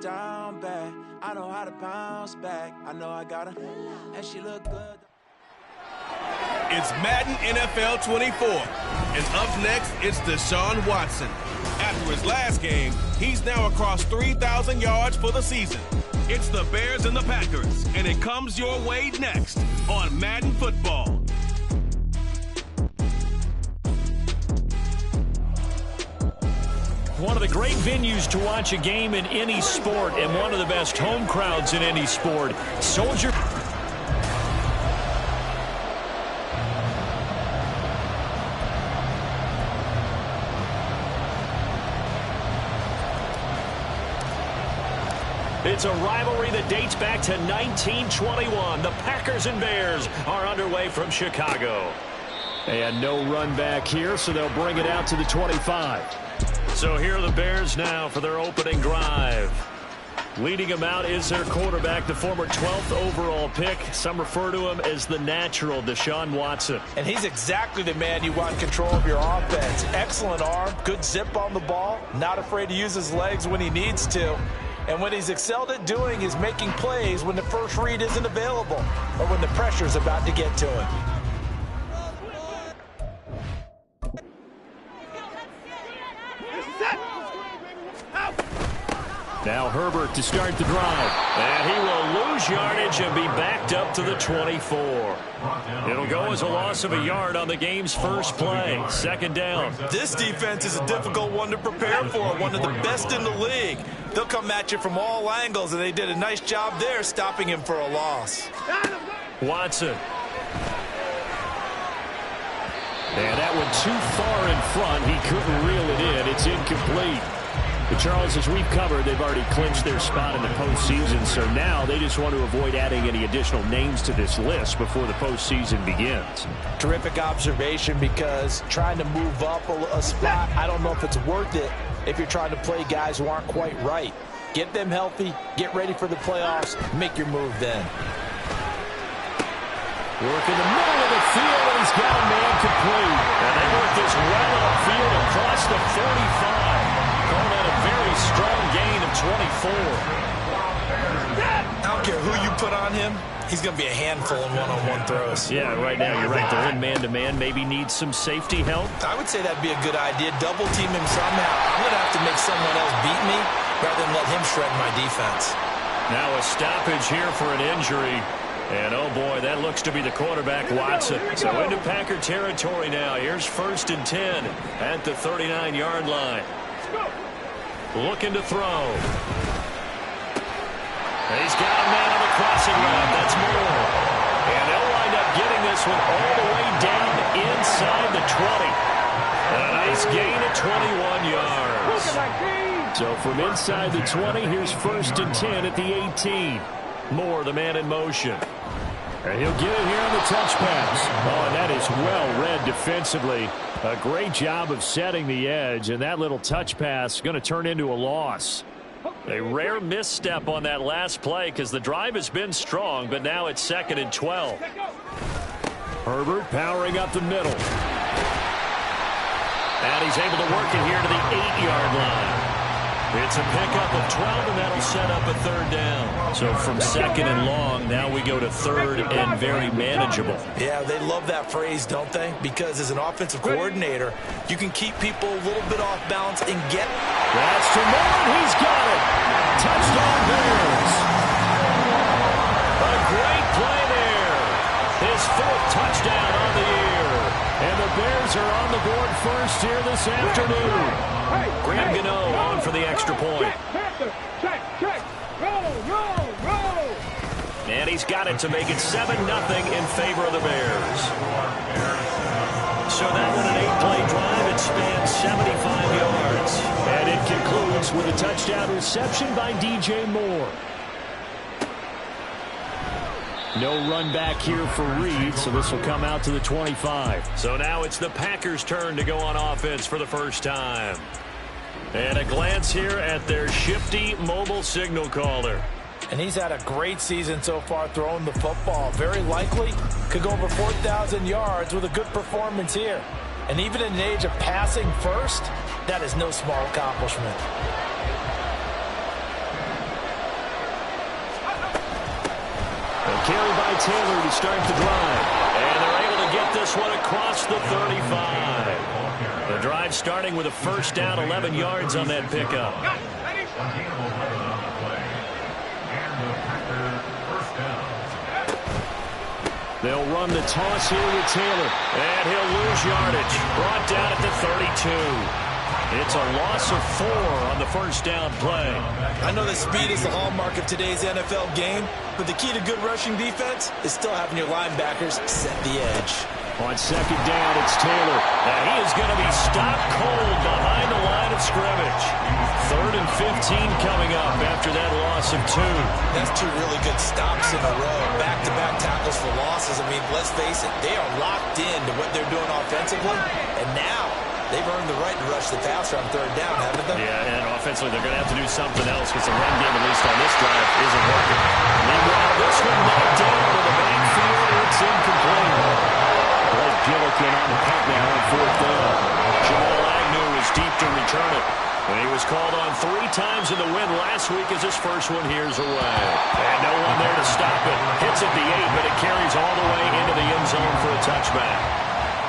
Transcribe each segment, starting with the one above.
down bad. I know how to bounce back. I know I got her, and she look good. It's Madden NFL 24, and up next, it's Deshaun Watson. After his last game, he's now across 3,000 yards for the season. It's the Bears and the Packers, and it comes your way next on Madden Football. One of the great venues to watch a game in any sport, and one of the best home crowds in any sport. Soldier. It's a rivalry that dates back to 1921. The Packers and Bears are underway from Chicago. And no run back here, so they'll bring it out to the 25. So here are the Bears now for their opening drive. Leading them out is their quarterback, the former 12th overall pick. Some refer to him as the natural, Deshaun Watson. And he's exactly the man you want control of your offense. Excellent arm, good zip on the ball, not afraid to use his legs when he needs to. And what he's excelled at doing is making plays when the first read isn't available or when the pressure's about to get to him. Now Herbert to start the drive. And he will lose yardage and be backed up to the 24. It'll go as a loss of a yard on the game's first play. Second down. This defense is a difficult one to prepare for, one of the best in the league. They'll come at you from all angles, and they did a nice job there stopping him for a loss. Watson. And that one too far in front. He couldn't reel it in. It's incomplete. But Charles, as we've covered, they've already clinched their spot in the postseason, so now they just want to avoid adding any additional names to this list before the postseason begins. Terrific observation, because trying to move up a spot, I don't know if it's worth it if you're trying to play guys who aren't quite right. Get them healthy, get ready for the playoffs, make your move then. Work in the middle of the field, and he's got a man complete. And they work this well upfield across the 45. Call that a very strong gain of 24. I don't care who you put on him. He's going to be a handful in one-on-one throws. Yeah, right now you're right. They're in man-to-man. Maybe needs some safety help. I would say that'd be a good idea. Double team him somehow. I'm going to have to make someone else beat me rather than let him shred my defense. Now a stoppage here for an injury. And, oh, boy, that looks to be the quarterback, Watson. So into Packer territory now. Here's 1st and 10 at the 39-yard line. Looking to throw. He's got a man on the crossing route. That's Moore. And they'll wind up getting this one all the way down inside the 20. A nice gain of 21 yards. So from inside the 20, here's 1st and 10 at the 18. Moore, the man in motion. And he'll get it here on the touch pass. Oh, and that is well read defensively. A great job of setting the edge, and that little touch pass is going to turn into a loss. A rare misstep on that last play because the drive has been strong, but now it's 2nd and 12. Herbert powering up the middle. And he's able to work it here to the 8-yard line. It's a pickup of 12, and that'll set up a 3rd down. So from 2nd and long, now we go to 3rd and very manageable. Yeah, they love that phrase, don't they? Because as an offensive coordinator, you can keep people a little bit off balance and get... That's to Moore, and he's got it. Touchdown Bears. A great play there. His 4th touchdown on the year. And the Bears are on the board first here this afternoon. Graham Gano on for the extra point. Check. Roll. And he's got it to make it 7-0 in favor of the Bears. So that one an 8-play drive. It spans 75 yards. And it concludes with a touchdown reception by DJ Moore. No run back here for Reed, so this will come out to the 25. So now it's the Packers' turn to go on offense for the first time. And a glance here at their shifty mobile signal caller. And he's had a great season so far throwing the football. Very likely could go over 4,000 yards with a good performance here. And even in an age of passing first, that is no small accomplishment. carry by Taylor to start the drive. And they're able to get this one across the 35. The drive starting with a first down, 11 yards on that pickup. They'll run the toss here with Taylor. And he'll lose yardage. Brought down at the 32. It's a loss of 4 on the first down play. I know that speed is the hallmark of today's NFL game, but the key to good rushing defense is still having your linebackers set the edge. On second down, it's Taylor. And he is going to be stopped cold behind the line of scrimmage. 3rd and 15 coming up after that loss of 2. That's 2 really good stops in a row. Back-to-back tackles for losses. I mean, let's face it, they are locked into what they're doing offensively, and now they've earned the right to rush the passer on 3rd down, haven't they? Yeah, and offensively, they're going to have to do something else because the run game, at least on this drive, isn't working. Meanwhile, this one knocked down to the backfield. It's incomplete. Blake Gillikin on the punt now on 4th down. Jamal Agnew is deep to return it. And he was called on 3 times in the win last week as his first one here's away. And no one there to stop it. Hits at the 8, but it carries all the way into the end zone for a touchback.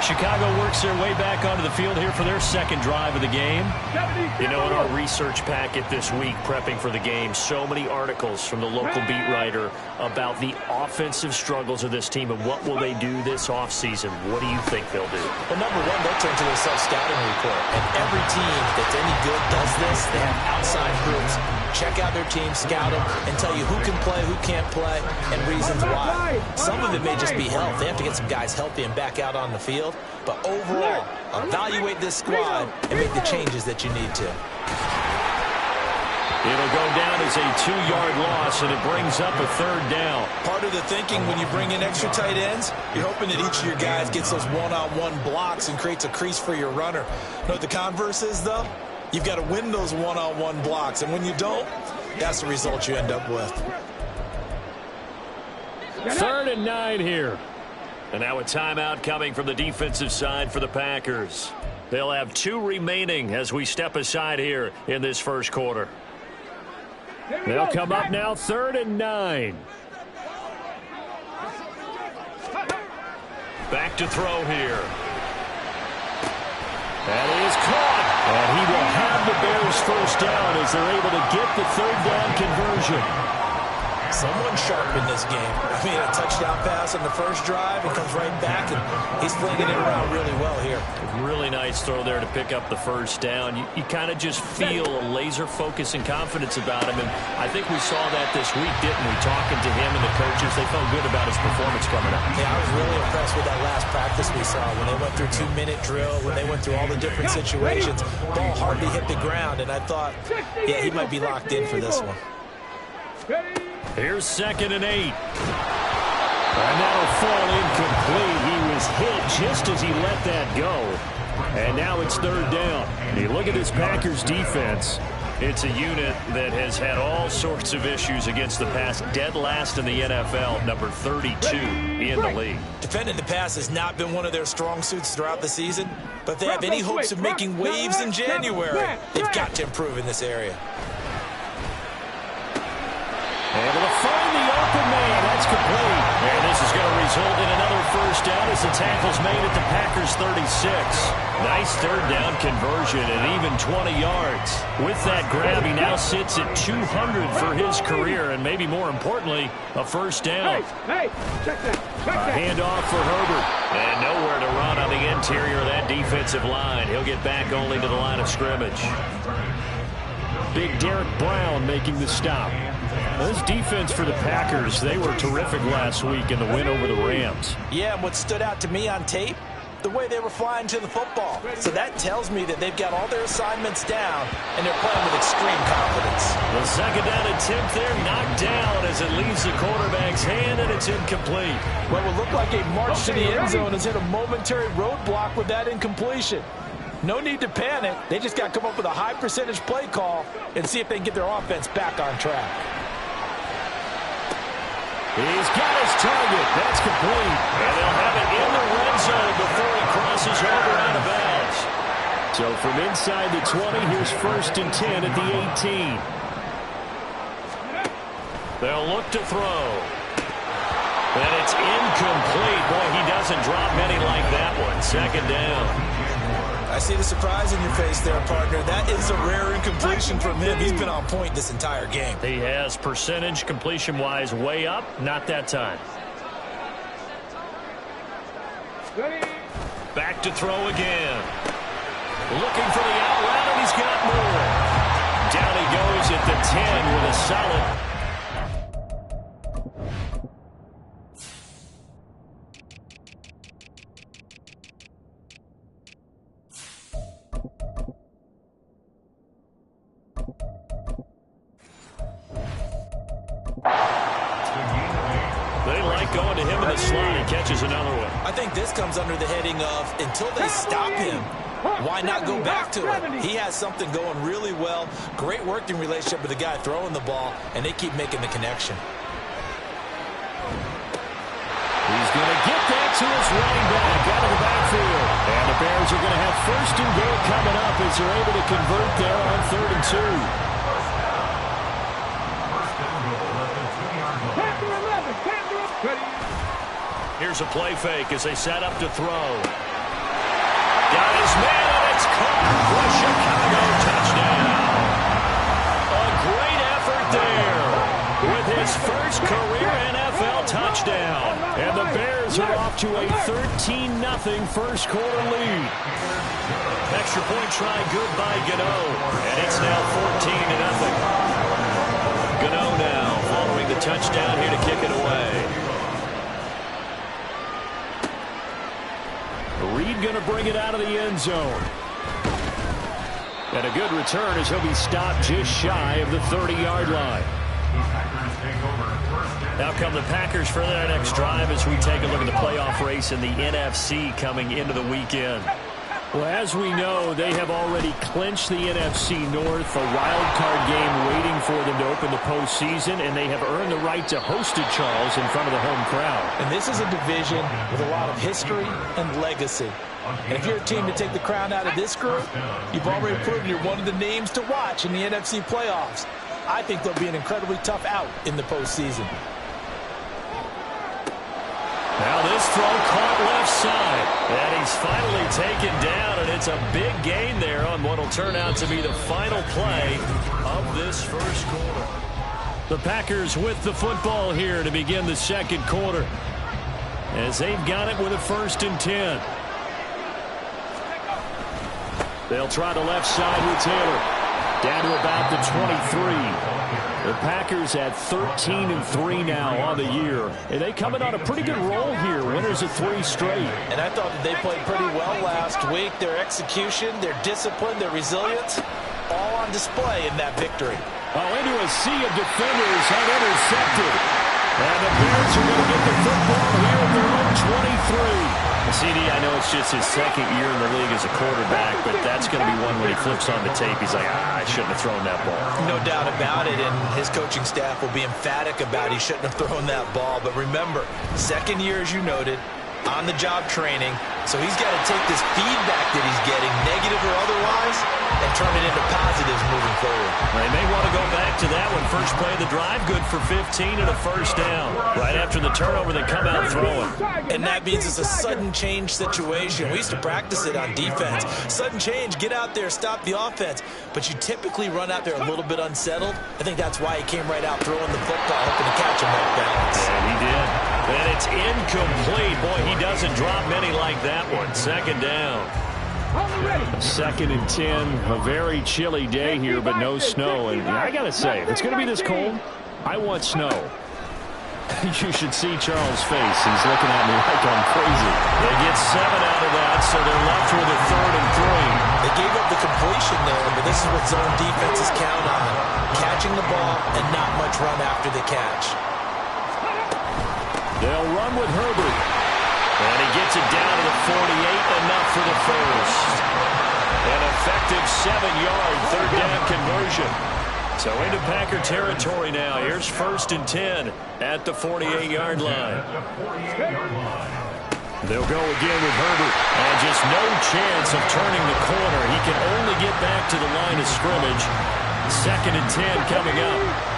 Chicago works their way back onto the field here for their second drive of the game. You know, in our research packet this week, prepping for the game, so many articles from the local beat writer about the offensive struggles of this team and what will they do this offseason. What do you think they'll do? Well, number one, they'll turn to their self-scouting report. And every team that's any good does this. They have outside groups. Check out their team, scout them, and tell you who can play, who can't play, and reasons why. Some of it may just be health. They have to get some guys healthy and back out on the field. But overall, evaluate this squad and make the changes that you need to. It'll go down as a 2-yard loss, and it brings up a 3rd down. Part of the thinking when you bring in extra tight ends, you're hoping that each of your guys gets those one-on-one blocks and creates a crease for your runner. You know what the converse is, though? You've got to win those one-on-one blocks, and when you don't, that's the result you end up with. 3rd and 9 here. And now a timeout coming from the defensive side for the Packers. They'll have 2 remaining as we step aside here in this first quarter. They'll come up now 3rd and 9. Back to throw here. That is caught. And he will have the Bears first down as they're able to get the 3rd down conversion. Someone sharp in this game. I mean, a touchdown pass on the first drive. It comes right back, and he's flinging it around really well here. Really nice throw there to pick up the first down. You kind of just feel a laser focus and confidence about him, and I think we saw that this week, didn't we? Talking to him and the coaches, they felt good about his performance coming up. Yeah, I was really impressed with that last practice we saw when they went through 2-minute drill, when they went through all the different situations. Ball hardly hit the ground, and I thought, yeah, he might be locked in for this one. Here's 2nd and 8. And that'll fall incomplete. He was hit just as he let that go. And now it's 3rd down. And you look at this Packers defense. It's a unit that has had all sorts of issues against the pass. Dead last in the NFL, number 32 in the league. Defending the pass has not been one of their strong suits throughout the season. But if they have any hopes of making waves in January, they've got to improve in this area. Able to find the open man. That's complete. And this is going to result in another first down as the tackle's made at the Packers 36. Nice 3rd down conversion and even 20 yards. With that grab, he now sits at 200 for his career, and maybe more importantly, a first down. Hey, check that. A handoff for Herbert. And nowhere to run on the interior of that defensive line. He'll get back only to the line of scrimmage. Big Derek Brown making the stop. This defense for the Packers, they were terrific last week in the win over the Rams. Yeah, and what stood out to me on tape, the way they were flying to the football. So that tells me that they've got all their assignments down, and they're playing with extreme confidence. The 2nd down attempt there knocked down as it leaves the quarterback's hand, and it's incomplete. What would look like a march to the end zone has hit a momentary roadblock with that incompletion. No need to panic. They just got to come up with a high percentage play call and see if they can get their offense back on track. He's got his target. That's complete. And they'll have it in the red zone before he crosses over out of bounds. So from inside the 20, here's 1st and 10 at the 18. They'll look to throw. And it's incomplete. Boy, he doesn't drop many like that one. Second down. I see the surprise in your face there, partner. That is a rare incompletion from him. He's been on point this entire game. He has percentage completion-wise way up. Not that time. Back to throw again. Looking for the out route, and he's got more. Down he goes at the 10 with a solid. They like going to him in the slot. He catches another one. I think this comes under the heading of until they stop him, why not go back to it? He has something going really well. Great working relationship with the guy throwing the ball, and they keep making the connection. He's going to get that to his running back out of the backfield. And the Bears are going to have first and goal coming up as they're able to convert there on 3rd and 2. Here's a play fake as they set up to throw. Got his man, and it's caught for a Chicago touchdown. A great effort there with his first career NFL touchdown. And the Bears are off to a 13-0 first quarter lead. Extra point try good by Gano. And it's now 14-0. Gano now following the touchdown here to kick it away. Reed going to bring it out of the end zone. And a good return as he'll be stopped just shy of the 30-yard line. Now come the Packers for their next drive as we take a look at the playoff race in the NFC coming into the weekend. Well, as we know, they have already clinched the NFC North, a wild card game waiting for them to open the postseason, and they have earned the right to host at Charles in front of the home crowd. And this is a division with a lot of history and legacy. And if you're a team to take the crown out of this group, you've already proven you're one of the names to watch in the NFC playoffs. I think they'll be an incredibly tough out in the postseason. Now this throw caught left side. And he's finally taken down, and it's a big gain there on what will turn out to be the final play of this first quarter. The Packers with the football here to begin the second quarter, as they've got it with a 1st and 10. They'll try the left side with Taylor. Down to about the 23. The Packers at 13-3 now on the year. And they coming on a pretty good roll here. Winners of 3 straight. And I thought that they played pretty well last week. Their execution, their discipline, their resilience, all on display in that victory. Well, into a sea of defenders unintercepted. And the Bears are going to get the football here at their own 23. CD, I know it's just his second year in the league as a quarterback, but that's going to be one when he flips on the tape. He's like, I shouldn't have thrown that ball. No doubt about it, and his coaching staff will be emphatic about he shouldn't have thrown that ball. But remember, second year, as you noted, on-the-job training, so he's got to take this feedback that he's getting, negative or otherwise, and turn it into positives moving forward. They may want to go back to that one. First play of the drive, good for 15 and a first down. Right after the turnover, they come out throwing. And that means it's a sudden change situation. We used to practice it on defense. Sudden change, get out there, stop the offense. But you typically run out there a little bit unsettled. I think that's why he came right out throwing the football, hoping to catch him off balance. And he did. And it's incomplete. Boy, he doesn't drop many like that one. Second down. 2nd and 10. A very chilly day here, but no snow. And I got to say, if it's going to be this cold, I want snow. You should see Charles' face. He's looking at me like I'm crazy. They get 7 out of that, so they're left with a 3rd and 3. They gave up the completion there, but this is what zone defenses count on. Catching the ball and not much run after the catch. They'll run with Herbert. And he gets it down to the 48, enough for the first. An effective 7-yard 3rd down conversion. So into Packer territory now. Here's 1st and 10 at the 48-yard line. They'll go again with Herbert. And just no chance of turning the corner. He can only get back to the line of scrimmage. 2nd and 10 coming up.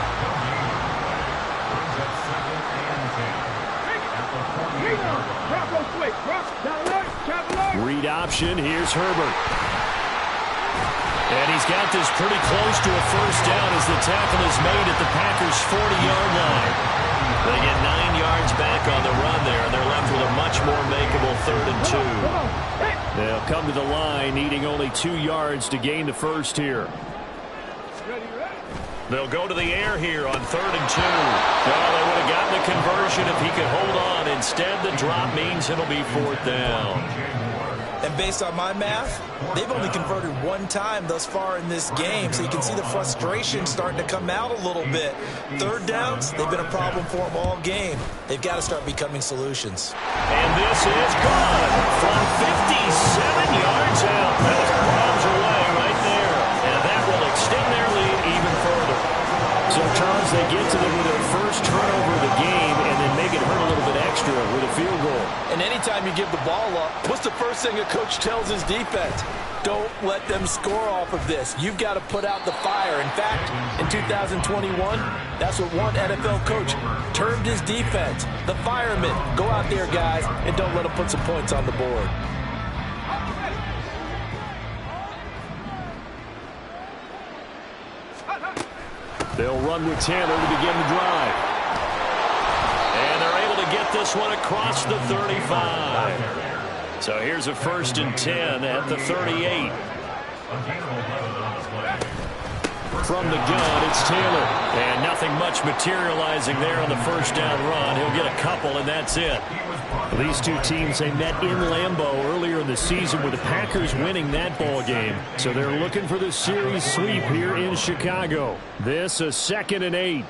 option. Here's Herbert. And he's got this pretty close to a first down as the tackle is made at the Packers' 40-yard line. They get 9 yards back on the run there, and they're left with a much more makeable 3rd and 2. They'll come to the line needing only 2 yards to gain the first here. They'll go to the air here on 3rd and 2. Well, they would have gotten the conversion if he could hold on. Instead, the drop means it'll be 4th down. And based on my math, they've only converted 1 time thus far in this game, so you can see the frustration starting to come out a little bit. 3rd downs, they've been a problem for them all game. They've got to start becoming solutions. And this is good from 57 yards out. That was bombs away right there, and that will extend their lead even further. So, Charles, they get to them with their first turnover of the game and then make it hurt a little bit extra with a field goal. And anytime you give the ball up, what's the first thing a coach tells his defense? Don't let them score off of this. You've got to put out the fire. In fact, in 2021, that's what one NFL coach termed his defense. The firemen. Go out there, guys, and don't let them put some points on the board. They'll run with Taylor to begin the drive. And they're able to get this one across the 35. So here's a 1st and 10 at the 38. From the gun, it's Taylor. And nothing much materializing there on the first down run. He'll get a couple, and that's it. These two teams, they met in Lambeau earlier in the season with the Packers winning that ball game. So they're looking for the series sweep here in Chicago. This a 2nd and 8.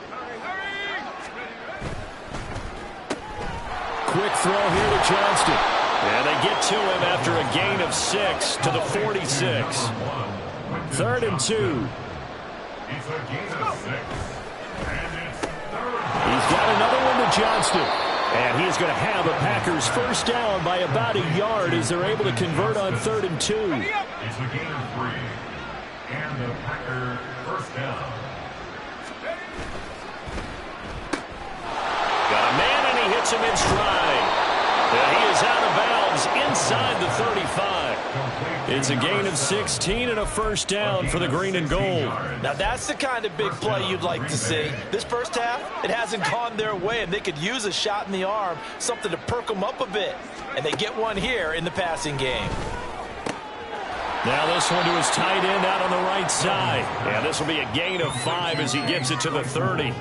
Quick throw here to Johnston. And they get to him after a gain of 6 to the 46. 3rd and 2. He's got another one to Johnston. And he is going to have a Packers first down by about a yard as they're able to convert on 3rd and 2. It's a gain of 3. And the Packer first down. Got a man, and he hits him in stride. And he is out of bounds inside the 35. It's a gain of 16 and a first down for the green and gold. Now, that's the kind of big play you'd like to see. This first half, it hasn't gone their way, and they could use a shot in the arm, something to perk them up a bit. And they get one here in the passing game. Now this one to his tight end out on the right side. And this will be a gain of 5 as he gets it to the 30.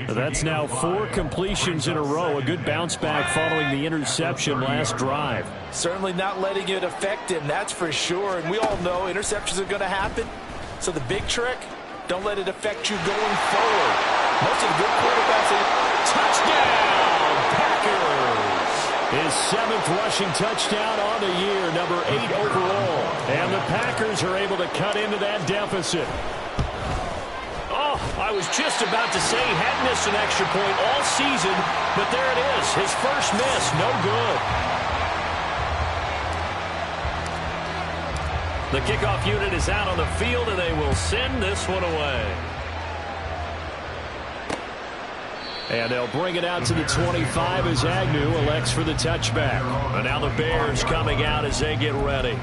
That's now 4 completions in a row. A good bounce back following the interception last drive. Certainly not letting it affect him, that's for sure. And we all know interceptions are going to happen. So the big trick, don't let it affect you going forward. Most of the good quarterbacks say, touchdown, Packers! His 7th rushing touchdown on the year, number 8 overall. And the Packers are able to cut into that deficit. I was just about to say he hadn't missed an extra point all season, but there it is. His first miss, no good. The kickoff unit is out on the field, and they will send this one away. And they'll bring it out to the 25 as Agnew elects for the touchback. And now the Bears coming out as they get ready.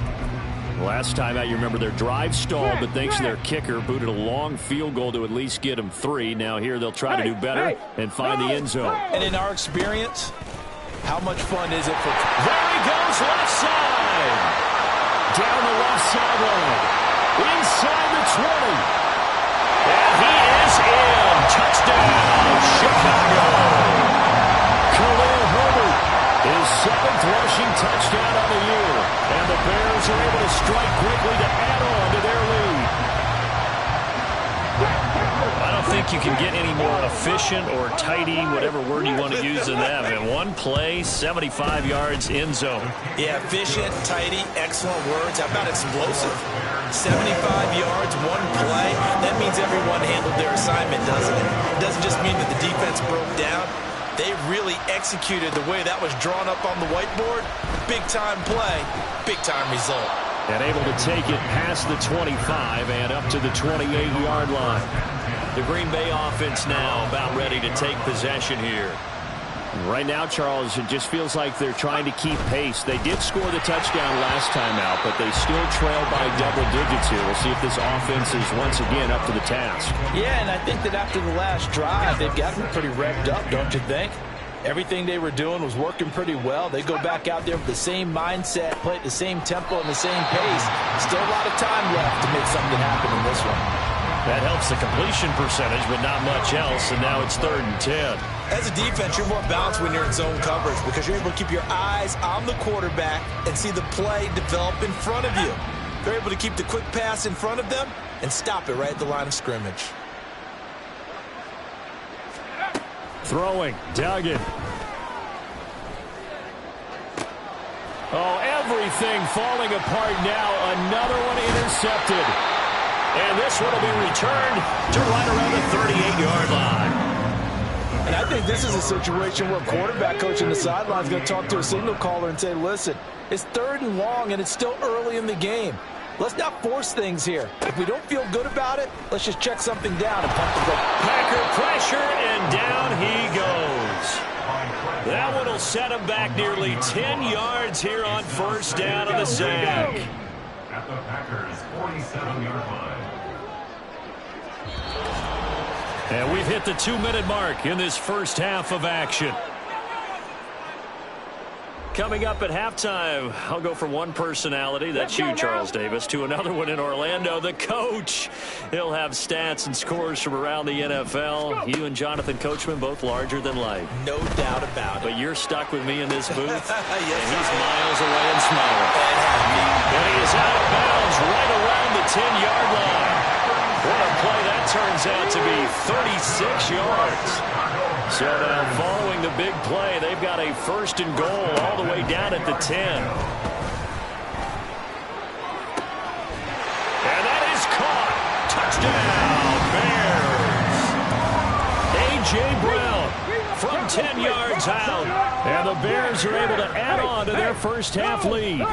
Last time out, you remember their drive stalled, but thanks to their kicker, booted a long field goal to at least get them 3. Now here they'll try to do better and find the end zone. And in our experience, how much fun is it for... There he goes, left side. Down the left sideline. Inside the 20. And he is in. Touchdown, Chicago. Khalil Herbert, his 7th rushing touchdown of the year. And the Bears are able to strike quickly to add on to their lead. I don't think you can get any more efficient or tidy, whatever word you want to use in that. In one play, 75 yards in zone. Yeah, efficient, tidy, excellent words. How about explosive? 75 yards, one play. That means everyone handled their assignment, doesn't it? It doesn't just mean that the defense broke down. They really executed the way that was drawn up on the whiteboard. Big-time play, big-time result. And able to take it past the 25 and up to the 28-yard line. The Green Bay offense now about ready to take possession here. Right now, Charles, it just feels like they're trying to keep pace. They did score the touchdown last time out, but they still trail by double digits here. We'll see if this offense is once again up to the task. Yeah, and I think that after the last drive, they've got to be pretty revved up, don't you think? Everything they were doing was working pretty well. They go back out there with the same mindset, play at the same tempo and the same pace. Still a lot of time left to make something happen in this one. That helps the completion percentage, but not much else, and now it's 3rd and 10. As a defense, you're more balanced when you're in zone coverage because you're able to keep your eyes on the quarterback and see the play develop in front of you. They're able to keep the quick pass in front of them and stop it right at the line of scrimmage. Throwing, Duggan. Oh, everything falling apart now. Another one intercepted. And this one will be returned to right around the 38-yard line. And I think this is a situation where a quarterback coach in the sideline is going to talk to a signal caller and say, listen, it's 3rd and long and it's still early in the game. Let's not force things here. If we don't feel good about it, let's just check something down and pump the ball. Packer pressure, and down he goes. That one will set him back nearly 10 yards here on 1st down of the sack. At the Packers' 47-yard line. And we've hit the 2-minute mark in this first half of action. Coming up at halftime, I'll go from one personality, that's you, Charles Davis, to another one in Orlando, the coach. He'll have stats and scores from around the NFL. You and Jonathan Coachman, both larger than life. No doubt about it. But you're stuck with me in this booth, Yes, and he's miles away and smiling. And he is out of bounds right around the 10-yard line. What a play that turns out to be, 36 yards. So now following the big play, they've got a 1st and goal all the way down at the 10. And that is caught. Touchdown, Bears. A.J. Brown from 10 yards out. And the Bears are able to add on to their first half lead.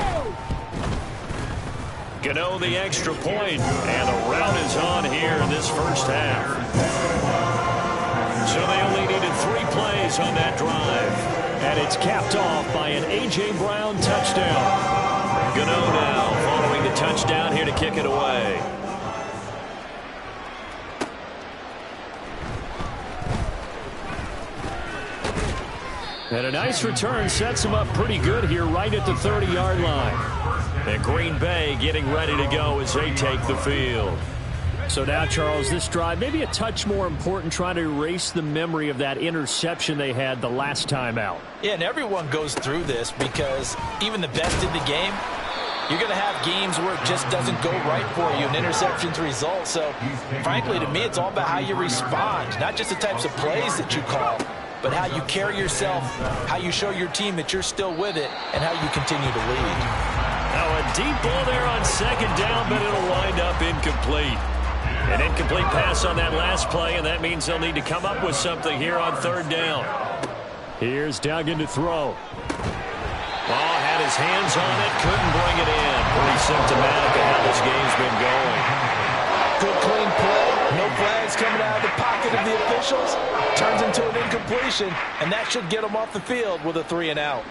Gano the extra point, and the rout is on here in this first half. So they only needed 3 plays on that drive. And it's capped off by an A.J. Brown touchdown. Gano now following the touchdown here to kick it away. And a nice return sets him up pretty good here right at the 30-yard line. And Green Bay getting ready to go as they take the field. So now, Charles, this drive maybe a touch more important, trying to erase the memory of that interception they had the last time out. Yeah, and everyone goes through this because even the best in the game, you're going to have games where it just doesn't go right for you, and interceptions result. So, frankly, to me, it's all about how you respond, not just the types of plays that you call, but how you carry yourself, how you show your team that you're still with it, and how you continue to lead. Now a deep ball there on 2nd down, but it'll wind up incomplete. An incomplete pass on that last play, and that means they'll need to come up with something here on 3rd down. Here's Duggan to throw. Ball had his hands on it, couldn't bring it in. Pretty symptomatic of how this game's been going. Good clean play, no flags coming out of the pocket of the officials. Turns into an incompletion, and that should get them off the field with a 3 and out.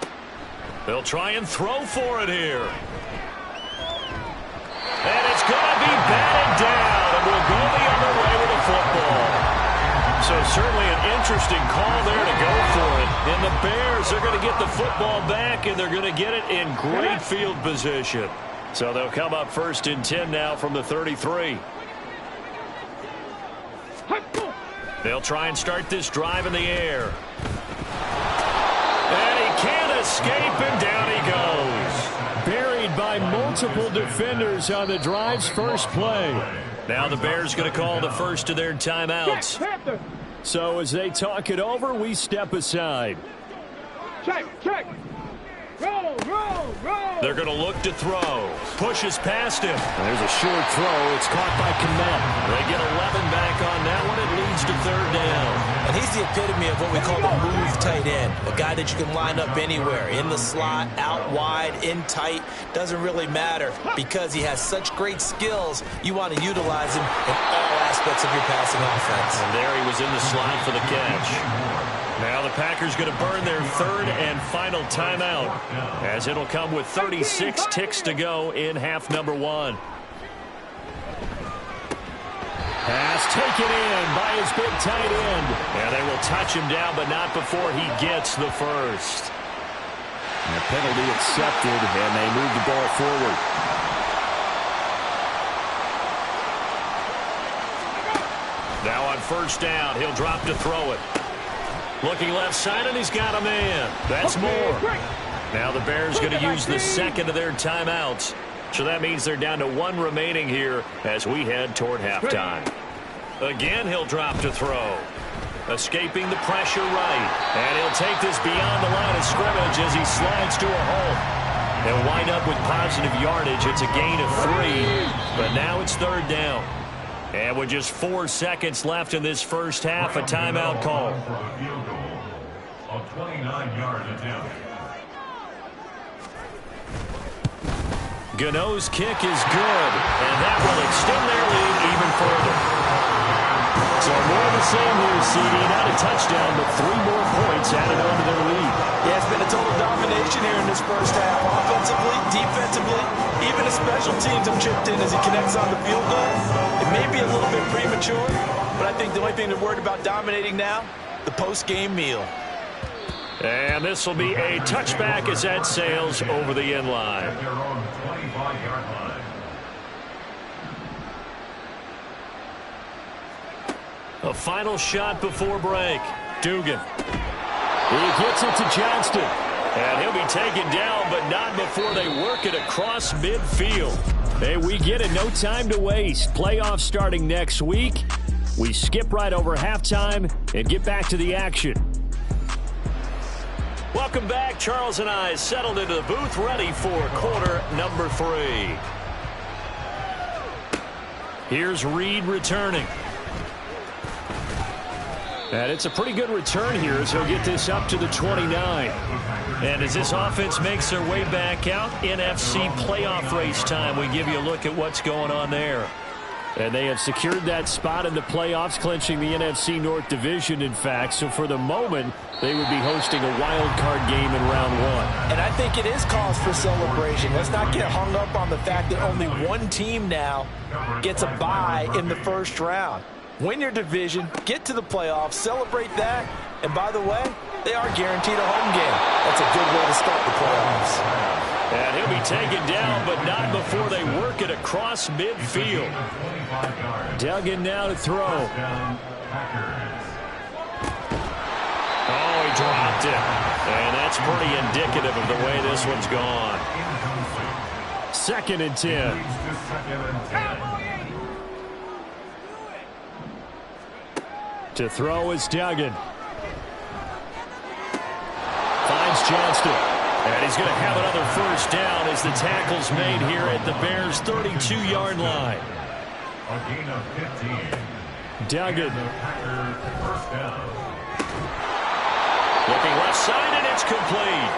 They'll try and throw for it here. And it's going to be batted down, and will go the other way with the football. So certainly an interesting call there to go for it. And the Bears are going to get the football back, and they're going to get it in great field position. So they'll come up 1st and 10 now from the 33. They'll try and start this drive in the air. And he can't escape, and down he goes. Buried by multiple defenders on the drive's first play. Now the Bears going to call the first of their timeouts. So as they talk it over, we step aside. Check. Roll. They're going to look to throw. Pushes past him. There's a short throw. It's caught by Kmet. They get 11 back on that one. It leads to 3rd down. And he's the epitome of what we call the move tight end, a guy that you can line up anywhere, in the slot, out wide, in tight, doesn't really matter because he has such great skills. You want to utilize him in all aspects of your passing offense. And there he was in the slot for the catch. Now the Packers going to burn their third and final timeout, as it'll come with 36 ticks to go in half number one. Pass taken in by his big tight end. And they will touch him down, but not before he gets the first. And a penalty accepted, and they move the ball forward. Now on first down, he'll drop to throw it. Looking left side, and he's got a man. That's more. Now the Bears going to use the second of their timeouts. So that means they're down to one remaining here as we head toward halftime. Again, he'll drop to throw. Escaping the pressure right. And he'll take this beyond the line of scrimmage as he slides to a hole. They'll wind up with positive yardage. It's a gain of 3. But now it's third down. And with just 4 seconds left in this first half, a timeout call. A 29-yard attempt. Gano's kick is good, and that will extend their lead even further. So more of the same here, CD. Not a touchdown, but 3 more points added on to their lead. Yeah, it's been a total domination here in this first half. Offensively, defensively, even the special teams have chipped in as he connects on the field goal. It may be a little bit premature, but I think the only thing they're worried about dominating now, the post-game meal. And this will be a touchback as that sails over the end line. They're on the 25-yard line. A final shot before break. Dugan. He gets it to Johnston. And he'll be taken down, but not before they work it across midfield. Hey, we get it. No time to waste. Playoffs starting next week. We skip right over halftime and get back to the action. Welcome back. Charles and I settled into the booth, ready for quarter number 3. Here's Reed returning. And it's a pretty good return here as he'll get this up to the 29. And as this offense makes their way back out, NFC playoff race time, we give you a look at what's going on there. And they have secured that spot in the playoffs, clinching the NFC North Division, in fact. So for the moment, they would be hosting a wild card game in round 1. And I think it is cause for celebration. Let's not get hung up on the fact that only one team now gets a bye in the first round. Win your division, get to the playoffs, celebrate that. And by the way, they are guaranteed a home game. That's a good way to start the playoffs. And he'll be taken down, but not before they work it across midfield. Duggan now to throw. Oh, he dropped it. And that's pretty indicative of the way this one's gone. 2nd and 10. To throw is Duggan. Finds Johnston. And he's going to have another first down as the tackle's made here at the Bears' 32-yard line. A gain of 15. Duggan. First down. Looking left side, and it's complete.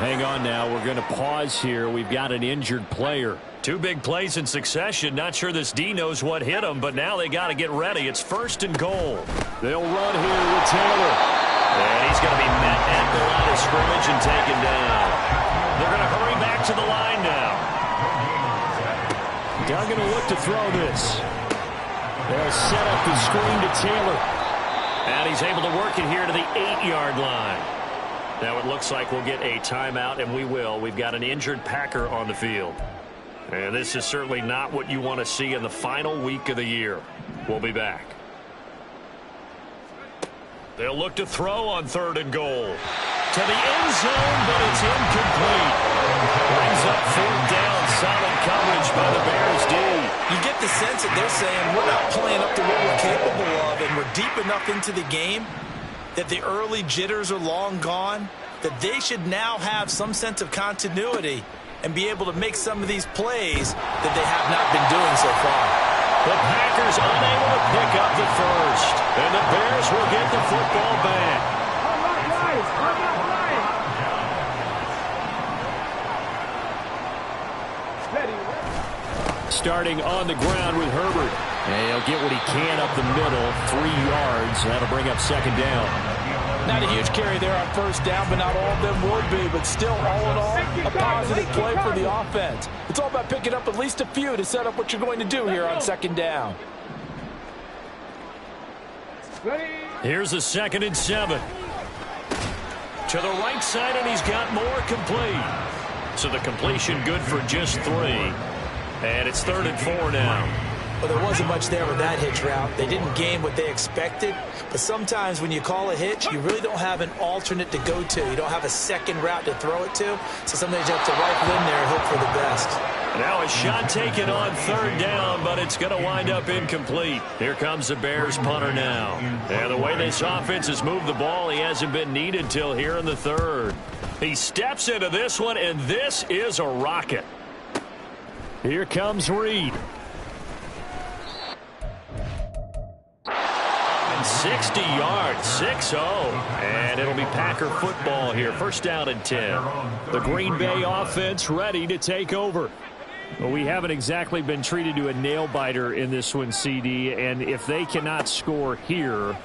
Hang on now. We're going to pause here. We've got an injured player. 2 big plays in succession. Not sure this D knows what hit him, but now they got to get ready. It's 1st and goal. They'll run here with Taylor. And he's going to be met at the line of scrimmage and taken down. They're going to hurry back to the line now. Duggan will look to throw this. They'll set up the screen to Taylor. And he's able to work it here to the 8-yard line. Now it looks like we'll get a timeout, and we will. We've got an injured Packer on the field. And this is certainly not what you want to see in the final week of the year. We'll be back. They'll look to throw on 3rd and goal. To the end zone, but it's incomplete. Brings up 4th down. Solid coverage by the Bears D. You get the sense that they're saying we're not playing up to what we're capable of, and we're deep enough into the game that the early jitters are long gone, that they should now have some sense of continuity and be able to make some of these plays that they have not been doing so far. The Packers unable to pick up the first. And the Bears will get the football back. Starting on the ground with Herbert. And he'll get what he can up the middle, 3 yards. That'll bring up second down. Not a huge carry there on first down, but not all of them will be. But still, all in all, a positive play for the offense. It's all about picking up at least a few to set up what you're going to do here on second down. Here's a 2nd and 7. To the right side, and he's got more complete. So the completion good for just 3. And it's 3rd and 4 now. Well, there wasn't much there with that hitch route. They didn't gain what they expected. But sometimes when you call a hitch, you really don't have an alternate to go to. You don't have a second route to throw it to. So sometimes you have to rifle in there and hope for the best. Now a shot taken on 3rd down, but it's going to wind up incomplete. Here comes the Bears punter now. And the way this offense has moved the ball, he hasn't been needed till here in the 3rd. He steps into this one, and this is a rocket. Here comes Reed. 60 yards, 6-0. And it'll be Packer football here. 1st down and 10. The Green Bay offense ready to take over. Well, we haven't exactly been treated to a nail-biter in this one, CD. And if they cannot score here,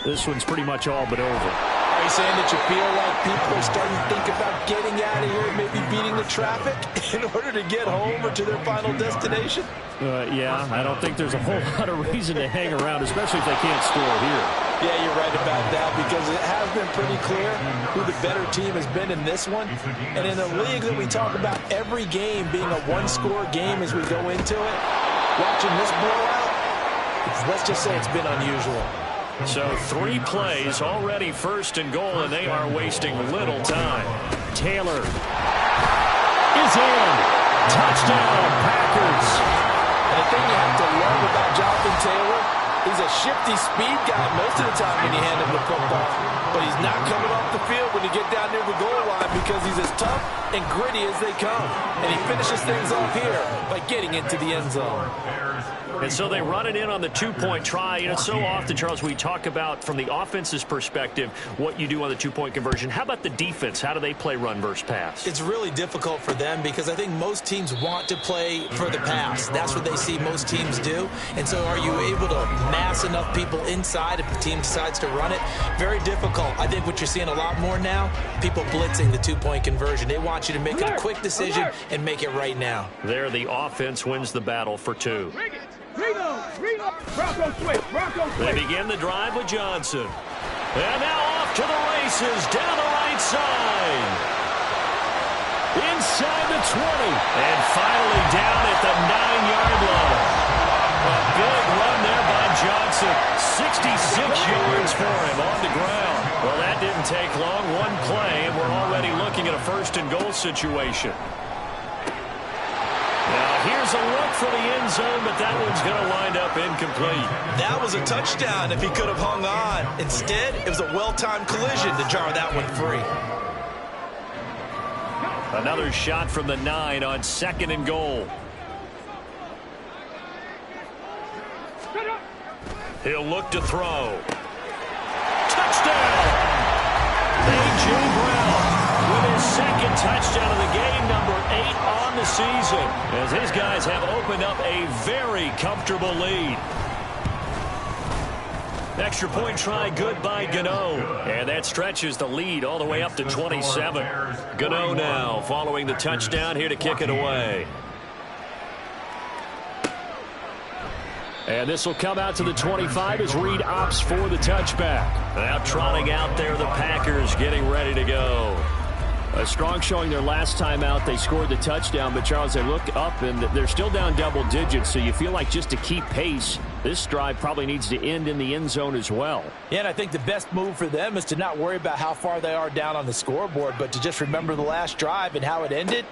this one's pretty much all but over. Are you saying that you feel like people are starting to think about getting out of here, maybe beating the traffic in order to get home or to their final destination? Yeah, I don't think there's a whole lot of reason to hang around, especially if they can't score here. Yeah, you're right about that, because it has been pretty clear who the better team has been in this one. And in a league that we talk about every game being a one-score game as we go into it, watching this blowout, let's just say it's been unusual. So 3 plays, already 1st and goal, and they are wasting little time. Taylor is in. Touchdown, Packers. And the thing you have to love about Jonathan Taylor, he's a shifty speed guy most of the time when you hand him the football. But he's not coming off the field when you get down near the goal line because he's as tough and gritty as they come. And he finishes things off here by getting into the end zone. And so they run it in on the 2-point try. You know, so often, Charles, we talk about from the offense's perspective what you do on the 2-point conversion. How about the defense? How do they play run versus pass? It's really difficult for them because I think most teams want to play for the pass. That's what they see most teams do. And so are you able to mass enough people inside if the team decides to run it? Very difficult. I think what you're seeing a lot more now, people blitzing the 2-point conversion. They want you to make a quick decision and make it right now. There, the offense wins the battle for 2. They begin the drive with Johnson. And now off to the races down the right side. Inside the 20. And finally down at the 9-yard line. A big run there by Johnson. 66 yards for him on the ground. Well, that didn't take long. 1 play, and we're already looking at a 1st and goal situation. Now, here's a look for the end zone, but that one's going to wind up incomplete. That was a touchdown if he could have hung on. Instead, it was a well-timed collision to jar that one free. Another shot from the 9 on 2nd and goal. He'll look to throw. Touchdown! A.J. Brown with his 2nd touchdown of the game, number 8 on the season, as his guys have opened up a very comfortable lead. Extra point try good by Gano, and that stretches the lead all the way up to 27. Gano now following the touchdown here to kick it away. And this will come out to the 25 as Reed opts for the touchback. Now trotting out there, the Packers getting ready to go. A strong showing their last time out. They scored the touchdown, but Charles, they look up and they're still down double digits, so you feel like just to keep pace, this drive probably needs to end in the end zone as well. Yeah, and I think the best move for them is to not worry about how far they are down on the scoreboard, but to just remember the last drive and how it ended.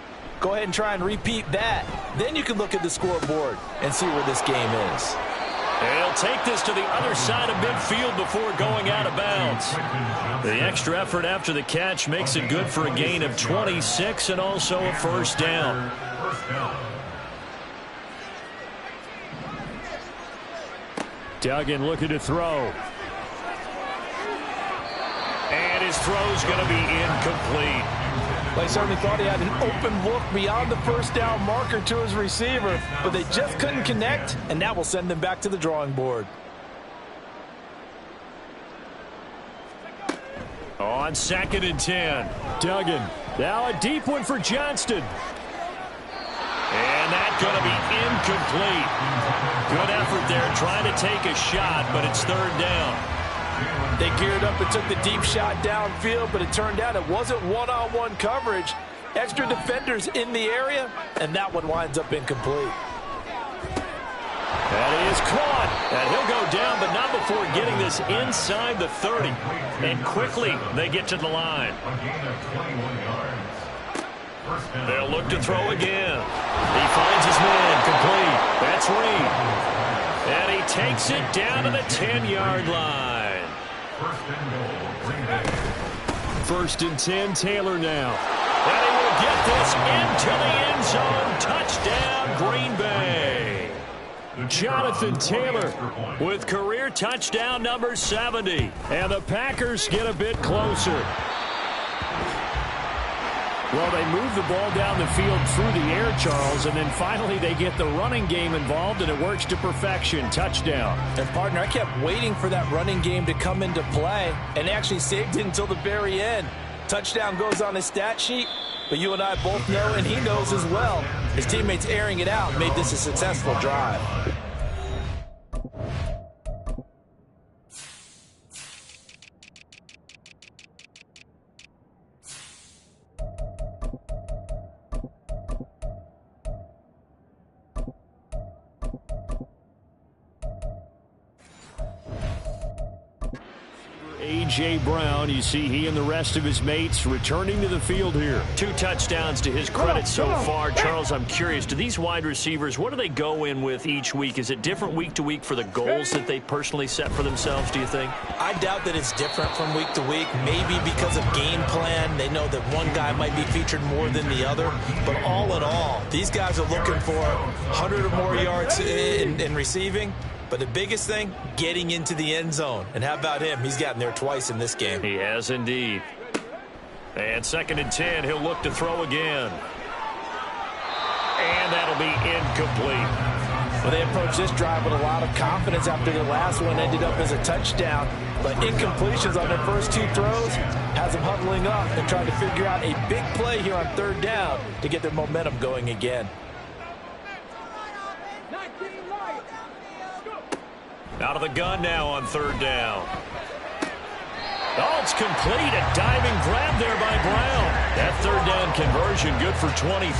Go ahead and try and repeat that. Then you can look at the scoreboard and see where this game is. And he'll take this to the other side of midfield before going out of bounds. The extra effort after the catch makes it good for a gain of 26 and also a 1st down. Duggan looking to throw. And his throw's going to be incomplete. They certainly thought he had an open look beyond the first down marker to his receiver, but they just couldn't connect, and that will send them back to the drawing board. On 2nd and 10, Duggan. Now a deep one for Johnston. And that's going to be incomplete. Good effort there trying to take a shot, but it's 3rd down. They geared up and took the deep shot downfield, but it turned out it wasn't one-on-one coverage. Extra defenders in the area, and that one winds up incomplete. That is caught, and he'll go down, but not before getting this inside the 30. And quickly, they get to the line. They'll look to throw again. He finds his man, complete. That's Reed. And he takes it down to the 10-yard line. 1st and 10, Taylor now. And he will get this into the end zone. Touchdown, Green Bay. Jonathan Taylor with career touchdown number 70. And the Packers get a bit closer. Well, they move the ball down the field through the air, Charles, and then finally they get the running game involved, and it works to perfection. Touchdown. And, partner, I kept waiting for that running game to come into play, and actually saved it until the very end. Touchdown goes on his stat sheet, but you and I both know, and he knows as well, his teammates airing it out made this a successful drive. A.J. Brown, you see he and the rest of his mates returning to the field here. 2 touchdowns to his credit so far. Charles, I'm curious, do these wide receivers, what do they go in with each week? Is it different week to week for the goals that they personally set for themselves, do you think? I doubt that it's different from week to week. Maybe because of game plan, they know that one guy might be featured more than the other. But all in all, these guys are looking for 100 or more yards in receiving. But the biggest thing, getting into the end zone. And how about him? He's gotten there twice in this game. He has indeed. And 2nd and 10, he'll look to throw again. And that'll be incomplete. Well, they approached this drive with a lot of confidence after the last one ended up as a touchdown. But incompletions on their first 2 throws has them huddling up and trying to figure out a big play here on 3rd down to get their momentum going again. Out of the gun now on 3rd down. Oh, it's complete. A diving grab there by Brown. That 3rd down conversion good for 23.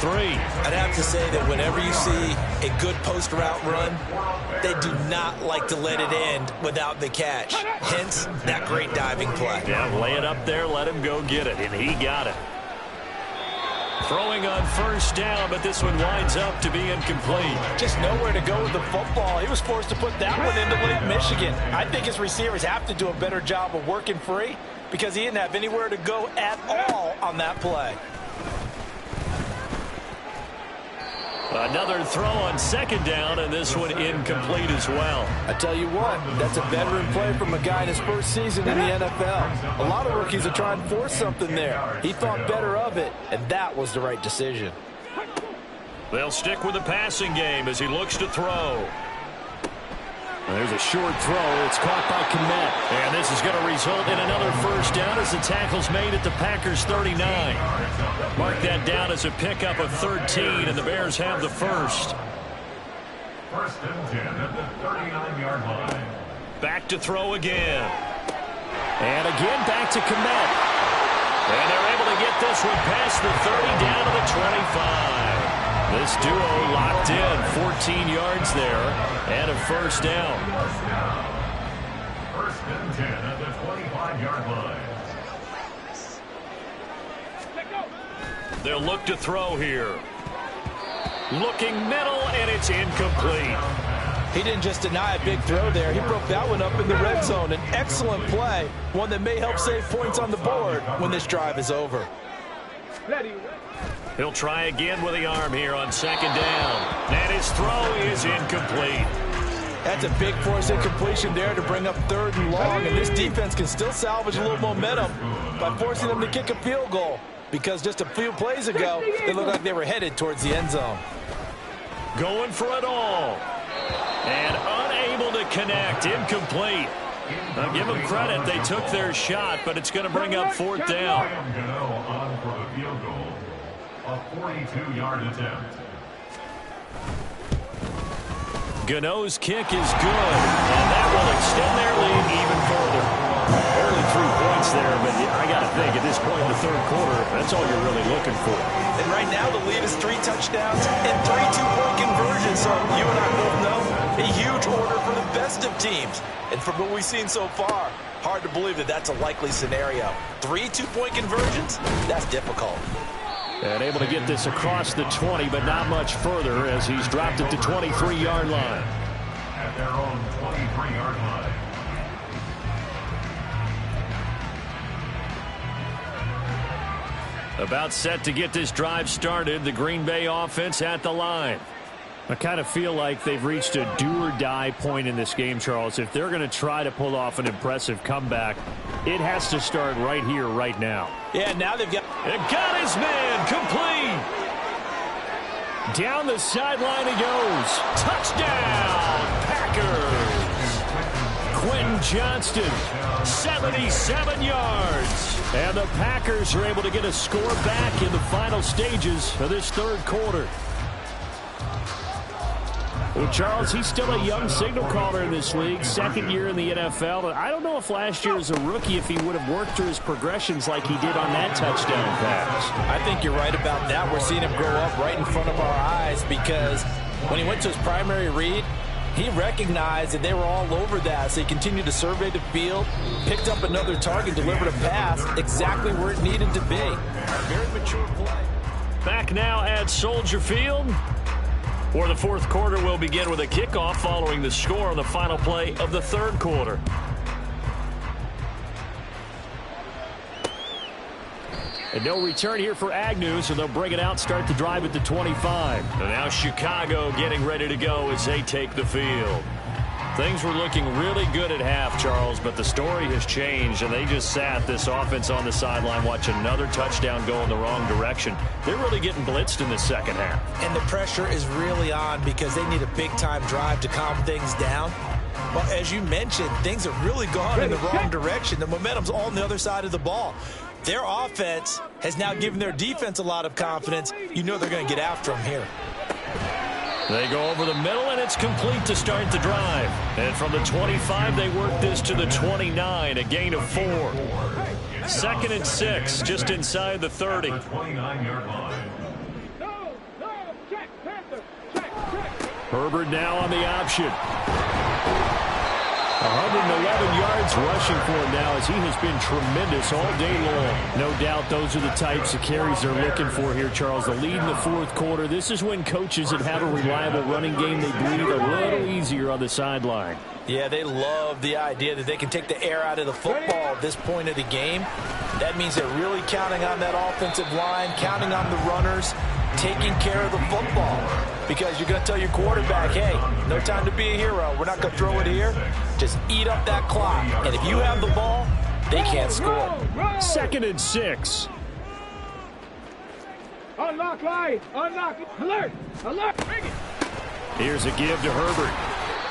I'd have to say that whenever you see a good post route run, they do not like to let it end without the catch. Hence, that great diving play. Yeah, lay it up there, let him go get it, and he got it. Throwing on 1st down, but this one winds up to be incomplete. Just nowhere to go with the football. He was forced to put that one into Lake Michigan. I think his receivers have to do a better job of working free because he didn't have anywhere to go at all on that play. Another throw on 2nd down, and this one incomplete as well. I tell you what, that's a veteran play from a guy in his first season in the NFL. A lot of rookies are trying to force something there. He thought better of it, and that was the right decision. They'll stick with the passing game as he looks to throw. There's a short throw. It's caught by Kmet. And this is going to result in another 1st down as the tackle's made at the Packers' 39. Mark that down as a pickup of 13, and the Bears have the 1st. 1st and 10 at the 39-yard line. Back to throw again. And again back to Kmet. And they're able to get this one past the 30 down to the 25. This duo locked in, 14 yards there, and a 1st down. 1st and 10 at the 25-yard line. They'll look to throw here. Looking middle, and it's incomplete. He didn't just deny a big throw there. He broke that one up in the red zone. An excellent play, one that may help save points on the board when this drive is over. He'll try again with the arm here on 2nd down. And his throw is incomplete. That's a big force incompletion there to bring up 3rd and long, and this defense can still salvage a little momentum by forcing them to kick a field goal, because just a few plays ago, they looked like they were headed towards the end zone. Going for it all. And unable to connect. Incomplete. Now give them credit. They took their shot, but it's going to bring up 4th down. On for the field goal. A 42-yard attempt. Gano's kick is good, and that will extend their lead even further. Only 3 points there, but I got to think at this point in the 3rd quarter, that's all you're really looking for. And right now the lead is 3 touchdowns and 3 two-point conversions, so you and I both know a huge order for the best of teams. And from what we've seen so far, hard to believe that that's a likely scenario. 3 two-point conversions? That's difficult. And able to get this across the 20, but not much further as he's dropped it to 23-yard line. At their own 23-yard line. About set to get this drive started. The Green Bay offense at the line. I kind of feel like they've reached a do-or-die point in this game, Charles. If they're going to try to pull off an impressive comeback, it has to start right here, right now. Yeah, now they've got... And got his man complete. Down the sideline he goes. Touchdown, Packers. Quentin Johnston, 77 yards. And the Packers are able to get a score back in the final stages of this 3rd quarter. Well, Charles, he's still a young signal caller in this league, 2nd year in the NFL. I don't know if last year as a rookie, if he would have worked through his progressions like he did on that touchdown pass. I think you're right about that. We're seeing him grow up right in front of our eyes, because when he went to his primary read, he recognized that they were all over that, so he continued to survey the field, picked up another target, delivered a pass exactly where it needed to be. A very mature play. Back now at Soldier Field, where the 4th quarter will begin with a kickoff following the score on the final play of the 3rd quarter. And no return here for Agnew, so they'll bring it out, start the drive at the 25. And now Chicago getting ready to go as they take the field. Things were looking really good at half, Charles, but the story has changed, and they just sat this offense on the sideline, watch another touchdown go in the wrong direction. They're really getting blitzed in the 2nd half. And the pressure is really on because they need a big-time drive to calm things down. Well, as you mentioned, things have really gone in the wrong direction. The momentum's all on the other side of the ball. Their offense has now given their defense a lot of confidence. You know they're going to get after them here. They go over the middle, and it's complete to start the drive. And from the 25, they work this to the 29, a gain of 4. 2nd and 6, just inside the 30. Herbert now on the option. 111 yards rushing for him now as he has been tremendous all day long. No doubt those are the types of carries they're looking for here, Charles. The lead in the 4th quarter. This is when coaches that have a reliable running game, they breathe a little easier on the sideline. Yeah, they love the idea that they can take the air out of the football at this point of the game. That means they're really counting on that offensive line, counting on the runners, taking care of the football. Because you're going to tell your quarterback, hey, no time to be a hero. We're not going to throw it here. Just eat up that clock. And if you have the ball, they can't score. 2nd and 6. Unlock line. Unlock. Alert. Alert. Bring it. Here's a give to Herbert.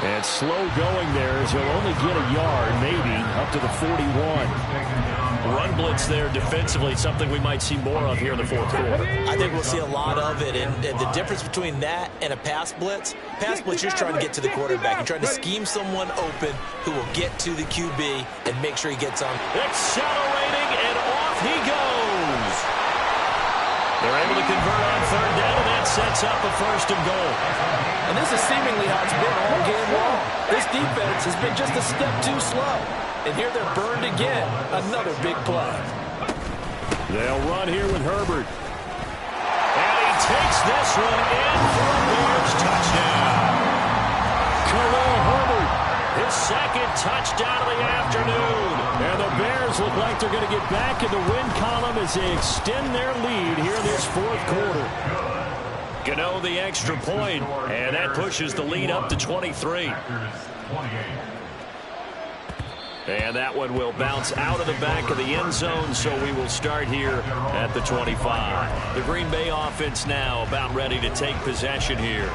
And slow going there as he'll only get a yard, maybe, up to the 41. Run blitz there defensively, something we might see more of here in the 4th quarter. I think we'll see a lot of it. And the difference between that and a pass blitz, you're just trying to get to the quarterback. You're trying to scheme someone open who will get to the QB and make sure he gets on. Accelerating, and off he goes. They're able to convert on 3rd down, and that sets up a 1st and goal. And this is seemingly how it's been all game long. This defense has been just a step too slow. And here they're burned again. Another big play. They'll run here with Herbert. And he takes this one in for a Bears touchdown. Khalil Herbert, his 2nd touchdown of the afternoon. And the Bears look like they're going to get back in the win column as they extend their lead here in this 4th quarter. Gano the extra point, and that pushes the lead up to 23. And that one will bounce out of the back of the end zone, so we will start here at the 25. The Green Bay offense now about ready to take possession here.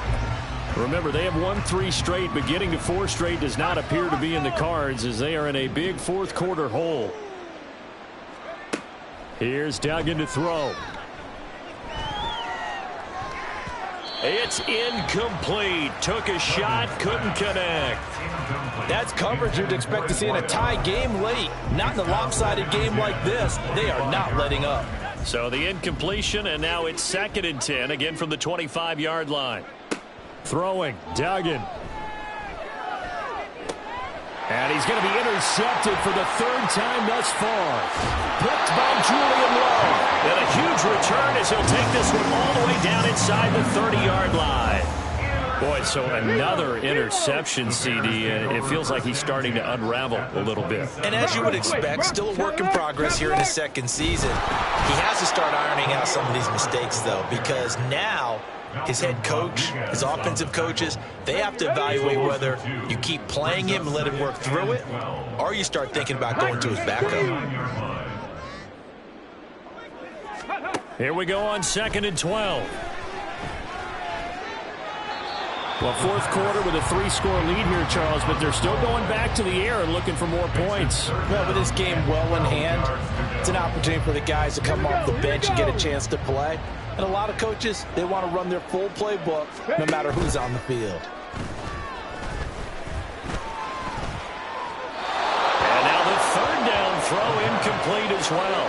Remember, they have won 3 straight, but getting to 4 straight does not appear to be in the cards as they are in a big fourth quarter hole. Here's Duggan to throw. It's incomplete. Took a shot, couldn't connect. That's coverage you'd expect to see in a tie game late. Not in a lopsided game like this. They are not letting up. So the incompletion, and now it's 2nd and 10, again from the 25-yard line. Throwing, Duggan. And he's going to be intercepted for the 3rd time thus far. Picked by Julian Love. And a huge return as he'll take this one all the way down inside the 30-yard line. Boy, so another interception, CD, and it feels like he's starting to unravel a little bit. And as you would expect, still a work in progress here in his 2nd season. He has to start ironing out some of these mistakes, though, because now his head coach, his offensive coaches, they have to evaluate whether you keep playing him and let him work through it, or you start thinking about going to his backup. Here we go on 2nd and 12. Well, 4th quarter with a 3-score lead here, Charles, but they're still going back to the air and looking for more points. Well, with this game well in hand, it's an opportunity for the guys to come off the bench and get a chance to play. And a lot of coaches, they want to run their full playbook no matter who's on the field. And now the 3rd down throw incomplete as well.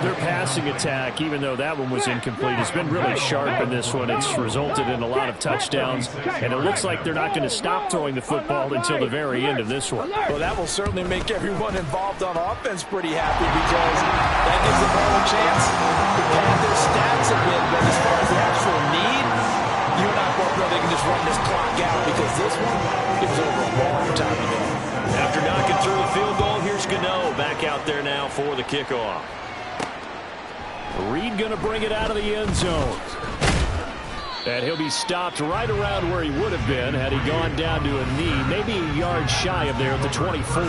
Their passing attack, even though that one was incomplete, has been really sharp in this one. It's resulted in a lot of touchdowns, and it looks like they're not going to stop throwing the football until the very end of this one. Well, that will certainly make everyone involved on offense pretty happy because that gives them all a chance to pad their stats a bit. But as far as the actual need, you and I both know they can just run this clock out because this one is over a long time ago. After knocking through the field goal, here's Gano back out there now for the kickoff. Reed going to bring it out of the end zone. And he'll be stopped right around where he would have been had he gone down to a knee, maybe a yard shy of there at the 24.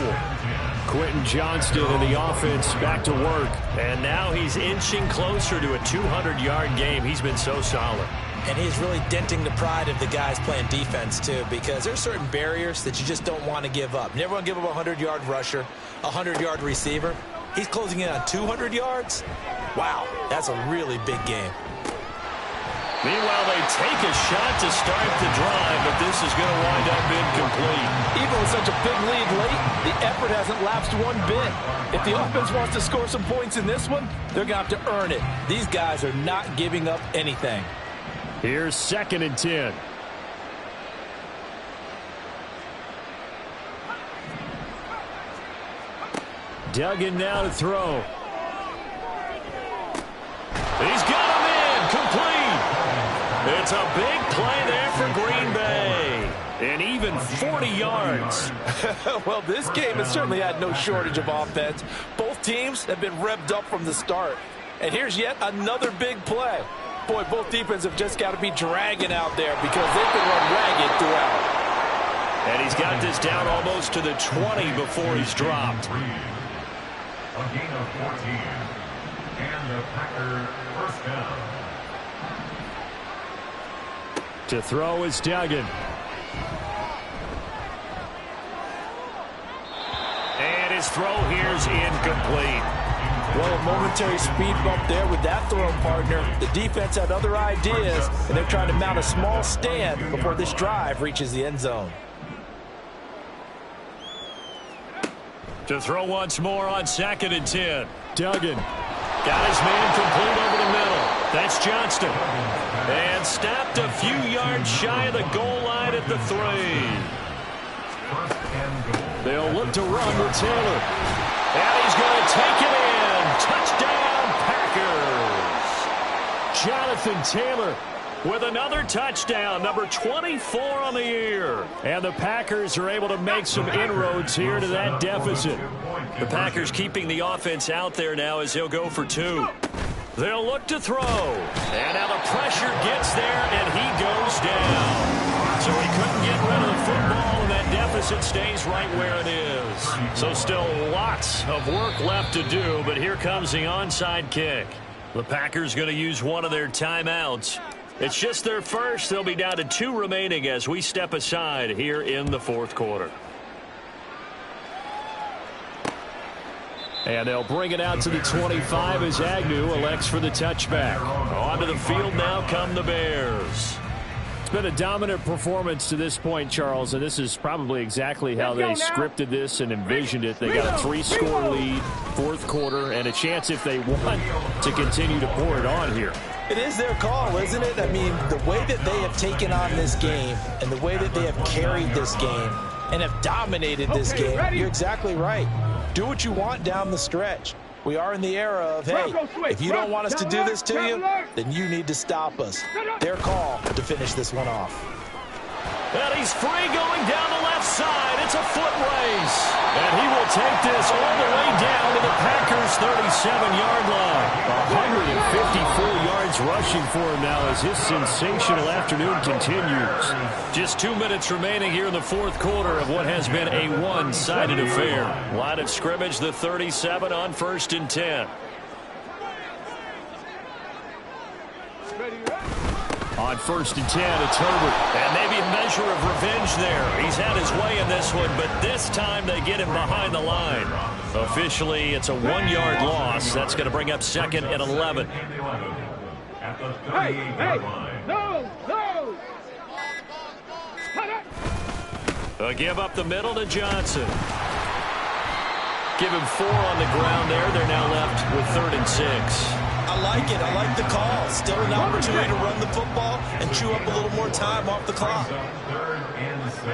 Quentin Johnston and the offense back to work. And now he's inching closer to a 200-yard game. He's been so solid. And he's really denting the pride of the guys playing defense, too, because there's certain barriers that you just don't want to give up. Never want to give up a 100-yard rusher, a 100-yard receiver. He's closing in on 200 yards. Wow, that's a really big game. Meanwhile, they take a shot to start the drive, but this is going to wind up incomplete. Even with such a big lead late, the effort hasn't lapsed one bit. If the offense wants to score some points in this one, they're going to have to earn it. These guys are not giving up anything. Here's 2nd and 10. Duggan now to throw. He's got him in, complete. It's a big play there for Green Bay. And even 40 yards. Well, this game has certainly had no shortage of offense. Both teams have been revved up from the start. And here's yet another big play. Boy, both defenses have just got to be dragging out there because they've been run ragged throughout. And he's got this down almost to the 20 before he's dropped. A gain of 14. And the Packer first down. To throw is Duggan. And his throw here's incomplete. Well, a momentary speed bump there with that throw, partner. The defense had other ideas, and they're trying to mount a small stand before this drive reaches the end zone. To throw once more on 2nd and 10. Duggan got his man complete over the middle. That's Johnston. And stopped a few yards shy of the goal line at the 3. They'll look to run with Taylor. And he's going to take it in. Touchdown, Packers. Jonathan Taylor with another touchdown, number 24 on the year. And the Packers are able to make some inroads here to that deficit. The Packers keeping the offense out there now as he'll go for 2. They'll look to throw. And now the pressure gets there, and he goes down. So he couldn't get rid of the football, and that deficit stays right where it is. So still lots of work left to do, but here comes the onside kick. The Packers going to use one of their timeouts. It's just their first. They'll be down to 2 remaining as we step aside here in the fourth quarter. And they'll bring it out to the 25 as Agnew elects for the touchback. Onto the field now come the Bears. It's been a dominant performance to this point, Charles, and this is probably exactly how they scripted this and envisioned it. They got a 3-score lead, fourth quarter, and a chance, if they want, to continue to pour it on here. It is their call, isn't it? I mean, the way that they have taken on this game and the way that they have carried this game and have dominated this game, you're exactly right. Do what you want down the stretch. We are in the era of, hey, if you don't want us to do this to you, then you need to stop us. Their call to finish this one off. And he's free going down the left side. It's a foot race. And he will take this all the way down to the Packers' 37-yard line. 154 yards rushing for him now as his sensational afternoon continues. Just 2 minutes remaining here in the fourth quarter of what has been a one-sided affair. Line of scrimmage, the 37 on 1st and 10. On 1st and 10, it's Herbert. And maybe a measure of revenge there. He's had his way in this one, but this time they get him behind the line. Officially, it's a 1-yard loss. That's going to bring up 2nd and 11. Hey, no. A give up the middle to Johnson. Give him 4 on the ground there. They're now left with 3rd and 6. I like it. I like the call. Still an opportunity to run the football and chew up a little more time off the clock. 3rd and 6.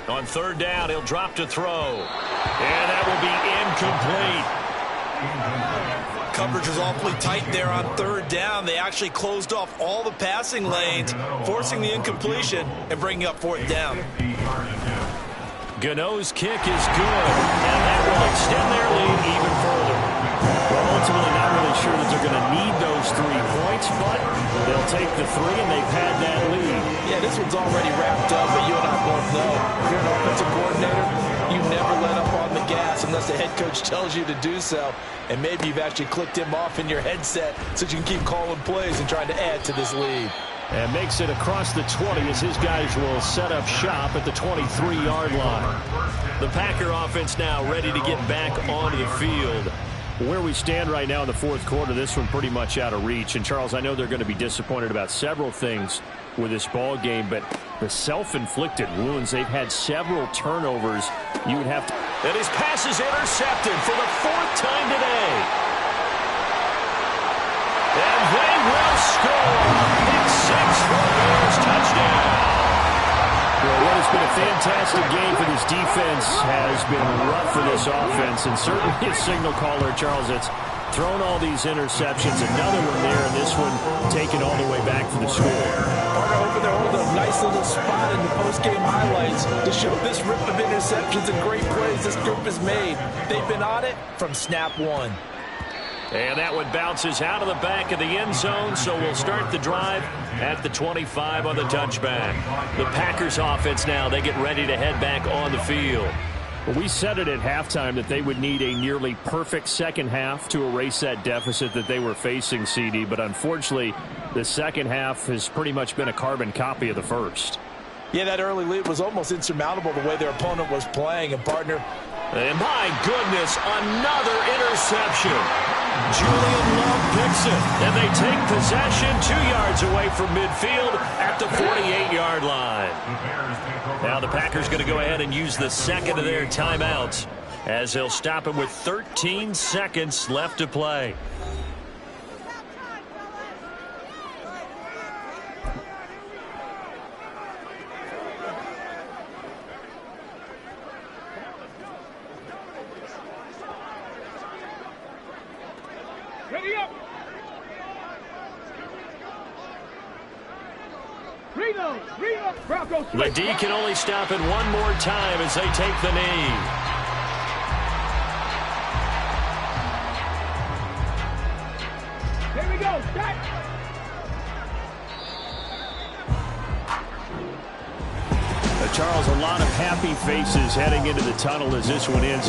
On 3rd down, he'll drop to throw. And that will be incomplete. Coverage was awfully tight there on 3rd down. They actually closed off all the passing lanes, forcing the incompletion and bringing up 4th down. Gano's kick is good, and that will extend their lead even further. Well, ultimately not really sure that they're going to need those 3 points, but they'll take the 3, and they've had that lead. Yeah, this one's already wrapped up, but you and I both know if you're an offensive coordinator, you never let up on the gas unless the head coach tells you to do so, and maybe you've actually clicked him off in your headset so you can keep calling plays and trying to add to this lead. And makes it across the 20 as his guys will set up shop at the 23-yard line. The Packer offense now ready to get back onto the field. Where we stand right now in the fourth quarter, this one pretty much out of reach. And, Charles, I know they're going to be disappointed about several things with this ball game, but the self-inflicted wounds, they've had several turnovers. You would have to... And his pass is intercepted for the 4th time today. And they will score. Pick 6 for the Bears. Touchdown. Well, what has been a fantastic game for this defense has been rough for this offense. And certainly a signal caller, Charles, that's thrown all these interceptions. Another one there, and this one taken all the way back for the score. Partner hoping they're holding a nice little spot in the post-game highlights to show this rip of interceptions and great plays this group has made. They've been on it from snap 1. And that one bounces out of the back of the end zone, so we'll start the drive at the 25 on the touchback. The Packers offense now, they get ready to head back on the field. Well, we said it at halftime that they would need a nearly perfect second half to erase that deficit that they were facing, CD, but unfortunately, the second half has pretty much been a carbon copy of the first. Yeah, that early lead was almost insurmountable the way their opponent was playing, and partner. And my goodness, another interception. Julian Love picks it, and they take possession 2 yards away from midfield at the 48-yard line. Now the Packers going to go ahead and use the second of their timeouts as they'll stop him with 13 seconds left to play. Ready up. Reload. Bronco The D can only stop it one more time as they take the knee. Charles, a lot of happy faces heading into the tunnel as this one ends.